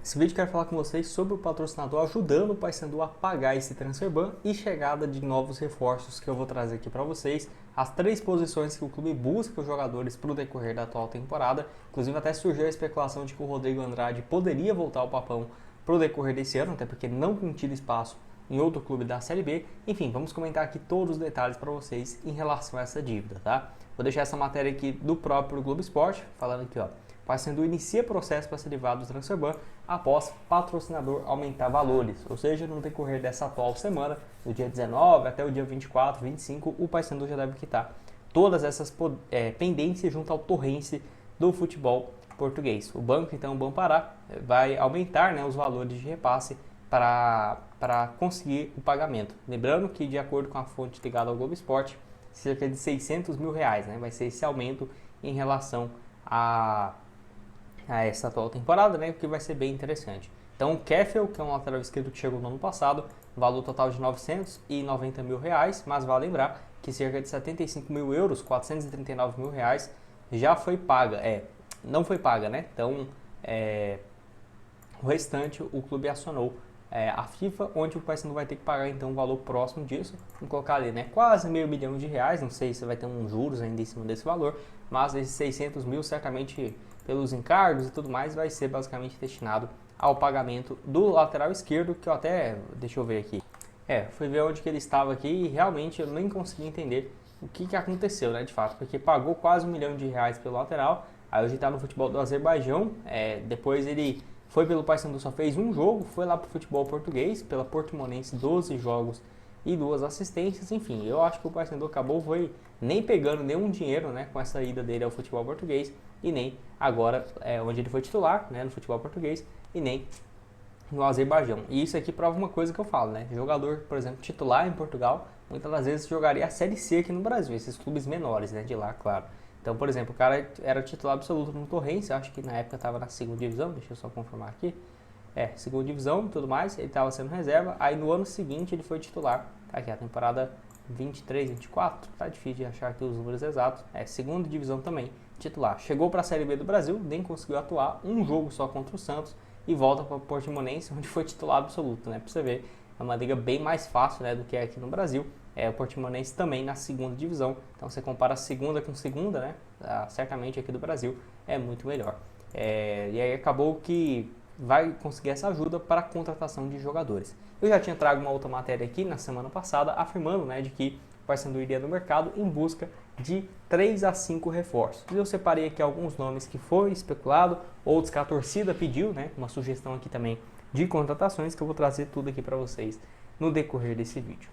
Esse vídeo eu quero falar com vocês sobre o patrocinador ajudando o Paysandu a pagar esse transfer ban e chegada de novos reforços que eu vou trazer aqui para vocês. As 3 posições que o clube busca os jogadores para o decorrer da atual temporada. Inclusive até surgiu a especulação de que o Rodrigo Andrade poderia voltar ao Papão para o decorrer desse ano, até porque não tem tido espaço em outro clube da Série B. Enfim, vamos comentar aqui todos os detalhes para vocês em relação a essa dívida, tá? Vou deixar essa matéria aqui do próprio Globo Esporte, falando aqui, ó. Paysandu inicia processo para ser livrado do transfer ban após patrocinador aumentar valores, ou seja, no decorrer dessa atual semana, do dia 19 até o dia 24, 25, o Paysandu já deve quitar todas essas pendências junto ao torrente do futebol português. O banco, então, o Banpará, vai aumentar, né, os valores de repasse para conseguir o pagamento. Lembrando que, de acordo com a fonte ligada ao Globo Esporte, cerca de R$600 mil, né, vai ser esse aumento em relação a essa atual temporada, né, o que vai ser bem interessante. Então, o Keffel, que é um lateral esquerdo que chegou no ano passado, valor total de R$990 mil, mas vale lembrar que cerca de 75 mil euros, R$439 mil, já foi paga, não foi paga, né? Então, o restante o clube acionou a FIFA, onde o Paysandu vai ter que pagar então um valor próximo disso. Vamos colocar ali, né, quase R$500 mil, não sei se vai ter uns juros ainda em cima desse valor, mas esses 600 mil certamente pelos encargos e tudo mais vai ser basicamente destinado ao pagamento do lateral esquerdo, que eu até, deixa eu ver aqui, fui ver onde que ele estava aqui e realmente eu nem consegui entender o que aconteceu, né, de fato, porque pagou quase R$1 milhão pelo lateral, aí hoje está no futebol do Azerbaijão, depois ele foi pelo Paysandu, só fez um jogo, foi lá para o futebol português, pela Portimonense, 12 jogos e 2 assistências. Enfim, eu acho que o Paysandu acabou nem pegando nenhum dinheiro, né, com essa ida dele ao futebol português, e nem agora onde ele foi titular, né, no futebol português, e nem no Azerbaijão. E isso aqui prova uma coisa que eu falo, né, jogador, por exemplo, titular em Portugal, muitas das vezes jogaria a Série C aqui no Brasil, esses clubes menores, né, de lá, claro. Então, por exemplo, o cara era titular absoluto no Torrense, acho que na época estava na 2ª divisão, deixa eu só confirmar aqui. 2ª divisão e tudo mais, ele estava sendo reserva, aí no ano seguinte ele foi titular, tá aqui a temporada 23, 24, tá difícil de achar aqui os números exatos, 2ª divisão também, titular. Chegou para a Série B do Brasil, nem conseguiu atuar, um jogo só contra o Santos, e volta para o Portimonense, onde foi titular absoluto, né, para você ver, é uma liga bem mais fácil, né, do que é aqui no Brasil. O Portimonense também na 2ª divisão, então você compara a 2ª com 2ª, né, certamente aqui do Brasil é muito melhor. E aí acabou que vai conseguir essa ajuda para a contratação de jogadores. Eu já tinha trago uma outra matéria aqui na semana passada, afirmando, né, de que o Paysandu iria no mercado em busca de 3 a 5 reforços. Eu separei aqui alguns nomes que foi especulado, outros que a torcida pediu, né, uma sugestão aqui também de contratações, que eu vou trazer tudo aqui para vocês no decorrer desse vídeo.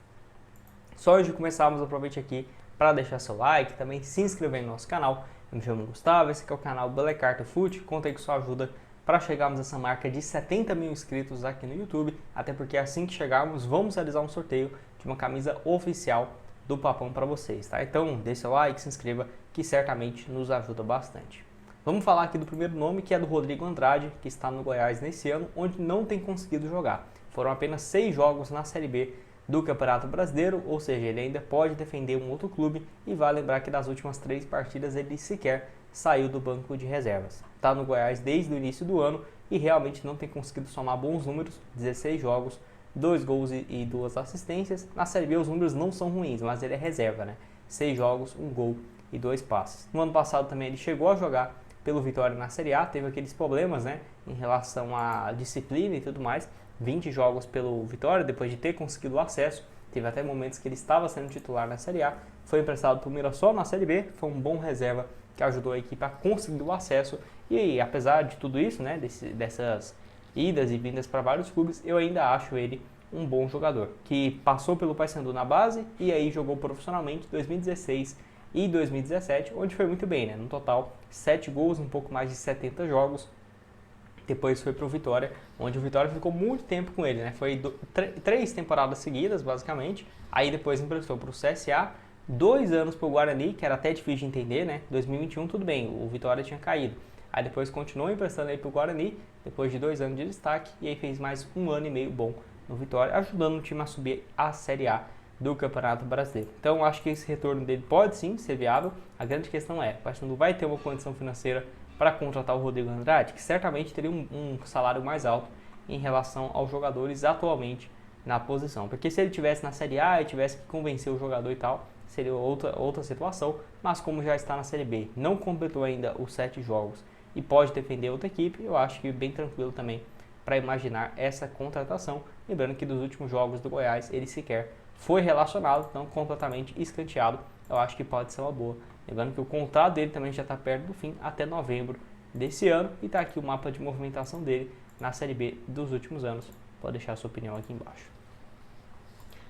Só antes de começarmos, aproveite aqui para deixar seu like, também se inscrever no nosso canal. Eu me chamo Gustavo, esse aqui é o canal Black Carta Foot, conta aí com sua ajuda para chegarmos a essa marca de 70 mil inscritos aqui no YouTube, até porque assim que chegarmos vamos realizar um sorteio de uma camisa oficial do Papão para vocês, tá? Então deixe seu like, se inscreva, que certamente nos ajuda bastante. Vamos falar aqui do primeiro nome, que é do Rodrigo Andrade, que está no Goiás nesse ano, onde não tem conseguido jogar. Foram apenas 6 jogos na Série B do Campeonato Brasileiro, ou seja, ele ainda pode defender um outro clube, e vale lembrar que das últimas 3 partidas ele sequer saiu do banco de reservas. Está no Goiás desde o início do ano e realmente não tem conseguido somar bons números, 16 jogos, 2 gols e 2 assistências. Na Série B os números não são ruins, mas ele é reserva, né? 6 jogos, 1 gol e 2 passes. No ano passado também ele chegou a jogar pelo Vitória na Série A, teve aqueles problemas, né, em relação à disciplina e tudo mais. 20 jogos pelo Vitória, depois de ter conseguido o acesso, teve até momentos que ele estava sendo titular na Série A, foi emprestado para o Mirassol na Série B, foi um bom reserva que ajudou a equipe a conseguir o acesso, e apesar de tudo isso, né, dessas idas e vindas para vários clubes, eu ainda acho ele um bom jogador, que passou pelo Paysandu na base e aí jogou profissionalmente 2016 e 2017, onde foi muito bem, né, no total 7 gols, um pouco mais de 70 jogos. Depois foi para o Vitória, onde o Vitória ficou muito tempo com ele, né? Foi 3 temporadas seguidas, basicamente. Aí depois emprestou para o CSA, 2 anos para o Guarani, que era até difícil de entender, né? 2021 tudo bem, o Vitória tinha caído. Aí depois continuou emprestando aí para o Guarani, depois de 2 anos de destaque, e aí fez mais 1 ano e meio bom no Vitória, ajudando o time a subir a Série A do Campeonato Brasileiro. Então acho que esse retorno dele pode sim ser viável. A grande questão é, o Paysandu vai ter uma condição financeira para contratar o Rodrigo Andrade, que certamente teria um salário mais alto em relação aos jogadores atualmente na posição. Porque se ele tivesse na Série A e tivesse que convencer o jogador e tal, seria outra situação, mas como já está na Série B, não completou ainda os 7 jogos e pode defender outra equipe, eu acho que bem tranquilo também para imaginar essa contratação. Lembrando que dos últimos jogos do Goiás ele sequer foi relacionado, então completamente escanteado, eu acho que pode ser uma boa. Lembrando que o contrato dele também já está perto do fim, até novembro desse ano, e está aqui o mapa de movimentação dele na Série B dos últimos anos. Pode deixar a sua opinião aqui embaixo.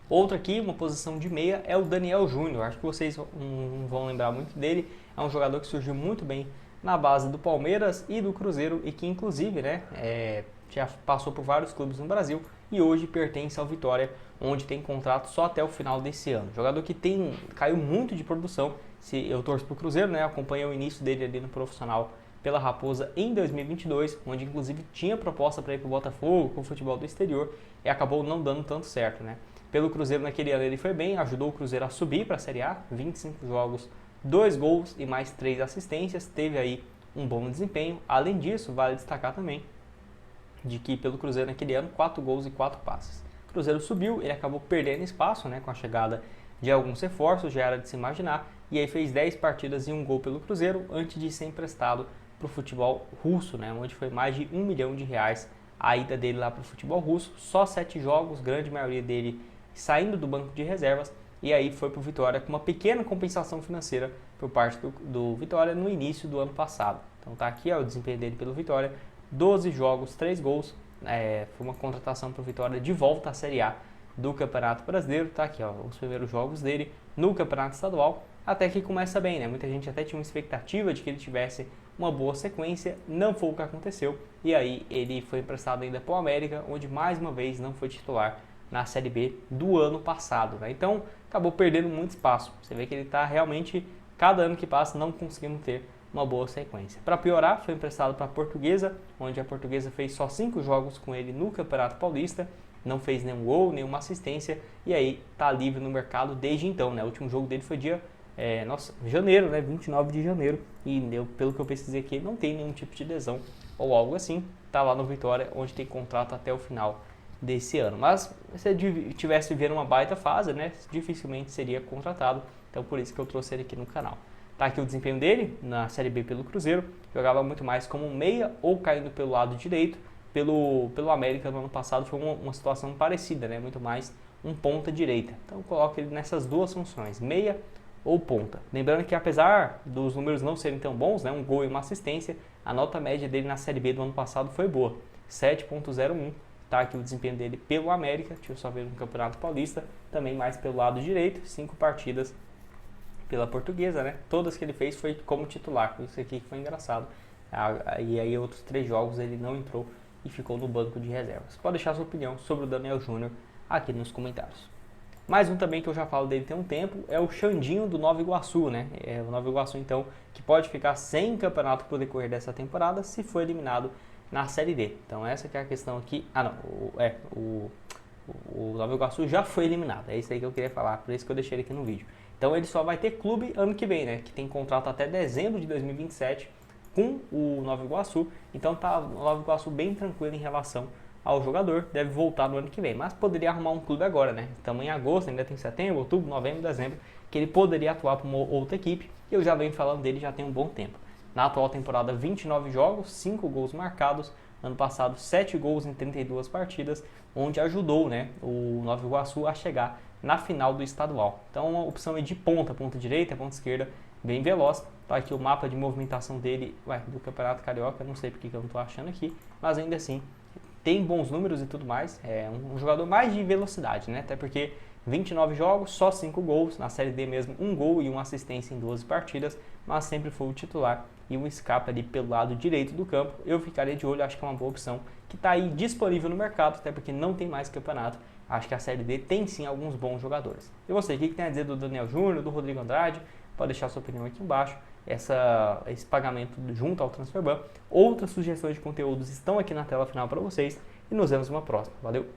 Outro aqui, uma posição de meia, é o Daniel Júnior. Acho que vocês não vão lembrar muito dele. É um jogador que surgiu muito bem na base do Palmeiras e do Cruzeiro e que inclusive já passou por vários clubes no Brasil e hoje pertence ao Vitória, onde tem contrato só até o final desse ano. Jogador que caiu muito de produção. Se eu torço para o Cruzeiro, acompanhei o início dele ali no profissional pela Raposa em 2022, onde inclusive tinha proposta para ir para o Botafogo com o futebol do exterior e acabou não dando tanto certo, Pelo Cruzeiro naquele ano ele foi bem, ajudou o Cruzeiro a subir para a Série A, 25 jogos, 2 gols e mais 3 assistências, teve aí um bom desempenho. Além disso, vale destacar também de que pelo Cruzeiro naquele ano, 4 gols e 4 passes. O Cruzeiro subiu, ele acabou perdendo espaço com a chegada de alguns reforços, já era de se imaginar, e aí fez 10 partidas e 1 gol pelo Cruzeiro, antes de ser emprestado para o futebol russo, onde foi mais de R$1 milhão a ida dele lá para o futebol russo, só 7 jogos, grande maioria dele saindo do banco de reservas, e aí foi para o Vitória com uma pequena compensação financeira por parte do Vitória no início do ano passado. Então tá aqui o desempenho dele pelo Vitória, 12 jogos, 3 gols, foi uma contratação para o Vitória de volta à Série A do Campeonato Brasileiro, tá aqui os primeiros jogos dele no Campeonato Estadual, até que começa bem, Muita gente até tinha uma expectativa de que ele tivesse uma boa sequência, não foi o que aconteceu, e aí ele foi emprestado ainda para o América, onde mais uma vez não foi titular na Série B do ano passado, Então acabou perdendo muito espaço. Você vê que ele está realmente, cada ano que passa, não conseguindo ter uma boa sequência. Para piorar, foi emprestado para a Portuguesa, onde a Portuguesa fez só 5 jogos com ele no Campeonato Paulista, não fez nenhum gol, nenhuma assistência, e aí está livre no mercado desde então, O último jogo dele foi janeiro, 29 de janeiro, e pelo que eu pesquisei aqui, não tem nenhum tipo de lesão ou algo assim, está lá no Vitória, onde tem contrato até o final desse ano. Mas se ele tivesse vivendo uma baita fase, dificilmente seria contratado, então por isso que eu trouxe ele aqui no canal. Tá aqui o desempenho dele na Série B pelo Cruzeiro, jogava muito mais como meia ou caindo pelo lado direito. Pelo América no ano passado foi uma situação parecida, muito mais um ponta direita. Então eu coloco ele nessas duas funções, meia ou ponta. Lembrando que apesar dos números não serem tão bons, um gol e uma assistência, a nota média dele na Série B do ano passado foi boa, 7.01. Tá aqui o desempenho dele pelo América, deixa eu só ver no Campeonato Paulista, também mais pelo lado direito, 5 partidas pela Portuguesa, Todas que ele fez foi como titular, isso aqui que foi engraçado. E aí outros 3 jogos ele não entrou e ficou no banco de reservas. Pode deixar sua opinião sobre o Daniel Júnior aqui nos comentários. Mais um também que eu já falo dele tem um tempo é o Xandinho do Nova Iguaçu, É o Nova Iguaçu então que pode ficar sem campeonato por decorrer dessa temporada se for eliminado na Série D. Então essa que é a questão aqui. O Nova Iguaçu já foi eliminado. É isso aí que eu queria falar, por isso que eu deixei ele aqui no vídeo. Então ele só vai ter clube ano que vem, Que tem contrato até dezembro de 2027 com o Nova Iguaçu. Então tá o Nova Iguaçu bem tranquilo em relação ao jogador. Deve voltar no ano que vem, mas poderia arrumar um clube agora, Estamos em agosto, ainda tem setembro, outubro, novembro, dezembro, que ele poderia atuar para uma outra equipe. E eu já venho falando dele já tem um bom tempo. Na atual temporada, 29 jogos, 5 gols marcados. Ano passado, 7 gols em 32 partidas, onde ajudou o Nova Iguaçu a chegar na final do estadual. Então, a opção é de ponta direita, ponta esquerda, bem veloz. Tá aqui o mapa de movimentação dele do Campeonato Carioca, não sei porque que eu não estou achando aqui, mas ainda assim, tem bons números e tudo mais. É um jogador mais de velocidade, Até porque 29 jogos, só 5 gols, na Série D mesmo, 1 gol e 1 assistência em 12 partidas, mas sempre foi o titular e um escape ali pelo lado direito do campo. Eu ficaria de olho, acho que é uma boa opção, que está aí disponível no mercado, até porque não tem mais campeonato. Acho que a Série D tem sim alguns bons jogadores. E você, o que tem a dizer do Daniel Júnior, do Rodrigo Andrade? Pode deixar sua opinião aqui embaixo. Esse pagamento junto ao Transferban. Outras sugestões de conteúdos estão aqui na tela final para vocês. E nos vemos numa próxima. Valeu!